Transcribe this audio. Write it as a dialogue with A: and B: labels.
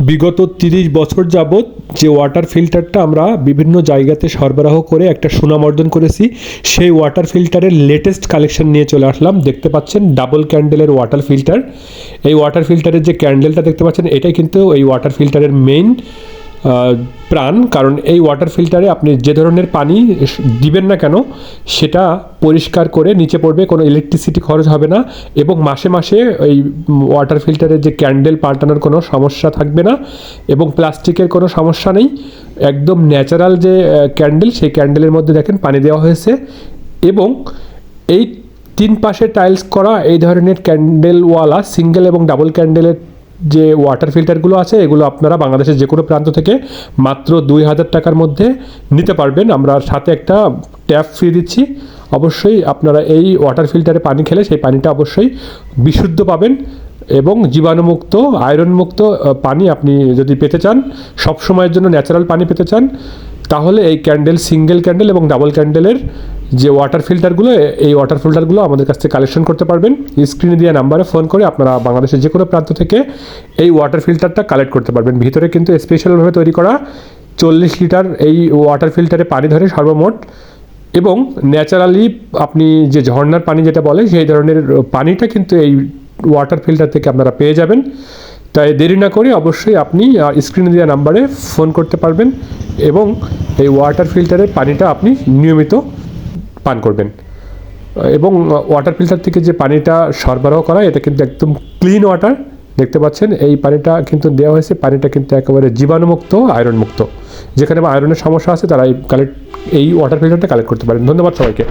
A: বিগত 30 বছর যাবৎ যে ওয়াটার ফিল্টারটা আমরা বিভিন্ন জায়গাতে সরবরাহ করে একটা সুনাম অর্জন করেছি, সেই ওয়াটার ফিল্টারের লেটেস্ট কালেকশন নিয়ে চলে আসলাম। দেখতে পাচ্ছেন ডাবল ক্যান্ডেলের ওয়াটার ফিল্টার। এই ওয়াটার ফিল্টারের যে ক্যান্ডেলটা দেখতে পাচ্ছেন, এটাই কিন্তু এই ওয়াটার ফিল্টারের মেইন প্রাণ। কারণ এই ওয়াটার ফিল্টারে আপনি যে ধরনের পানি দিবেন না কেন, সেটা পরিষ্কার করে নিচে পড়বে, কোনো ইলেকট্রিসিটি খরচ হবে না, এবং মাসে মাসে এই ওয়াটার ফিল্টারের যে ক্যান্ডেল পাল্টানোর কোনো সমস্যা থাকবে না, এবং প্লাস্টিকের কোনো সমস্যা নেই। একদম ন্যাচারাল যে ক্যান্ডেল, সেই ক্যান্ডেলের মধ্যে দেখেন পানি দেওয়া হয়েছে, এবং এই 3 পাশে টাইলস করা এই ধরনের ক্যান্ডেলওয়ালা সিঙ্গেল এবং ডাবল ক্যান্ডেলের যে ওয়াটার ফিল্টারগুলো আছে, এগুলো আপনারা বাংলাদেশের যে কোনো প্রান্ত থেকে মাত্র 2000 টাকার মধ্যে নিতে পারবেন। আমরা সাথে একটা ট্যাপ ফ্রি দিচ্ছি। অবশ্যই আপনারা এই ওয়াটার ফিল্টারে পানি খেলে সেই পানিটা অবশ্যই বিশুদ্ধ পাবেন, এবং জীবাণুমুক্ত, আয়রনমুক্ত পানি আপনি যদি পেতে চান, সব সময়ের জন্য ন্যাচারাল পানি পেতে চান, তাহলে এই ক্যান্ডেল, সিঙ্গেল ক্যান্ডেল এবং ডাবল ক্যান্ডেলের যে ওয়াটার ফিল্টারগুলো, এই ওয়াটার ফিল্টারগুলো আমাদের কাছ থেকে কালেকশন করতে পারবেন। স্ক্রিনে দেওয়া নাম্বারে ফোন করে আপনারা বাংলাদেশের যে কোনো প্রান্ত থেকে এই ওয়াটার ফিল্টারটা কালেক্ট করতে পারবেন। ভিতরে কিন্তু স্পেশালভাবে তৈরি করা 40 লিটার এই ওয়াটার ফিল্টারে পানি ধরে সর্বমোট, এবং ন্যাচারালি আপনি যে ঝর্ণার পানি যেটা বলে, সেই ধরনের পানিটা কিন্তু এই ওয়াটার ফিল্টার থেকে আপনারা পেয়ে যাবেন। তাই দেরি না করে অবশ্যই আপনি স্ক্রিনে দেওয়া নাম্বারে ফোন করতে পারবেন, এবং এই ওয়াটার ফিল্টারের পানিটা আপনি নিয়মিত পান করবেন। এবং ওয়াটার ফিল্টার থেকে যে পানিটা সরবরাহ করা, এটা কিন্তু একদম ক্লিন ওয়াটার। দেখতে পাচ্ছেন এই পানিটা কিন্তু দেওয়া হয়েছে, পানিটা কিন্তু একেবারে জীবাণুমুক্ত, আয়রনমুক্ত। যেখানে আয়রনের সমস্যা আছে তারা এই ওয়াটার ফিল্টারটা কালেক্ট করতে পারেন। ধন্যবাদ সবাইকে।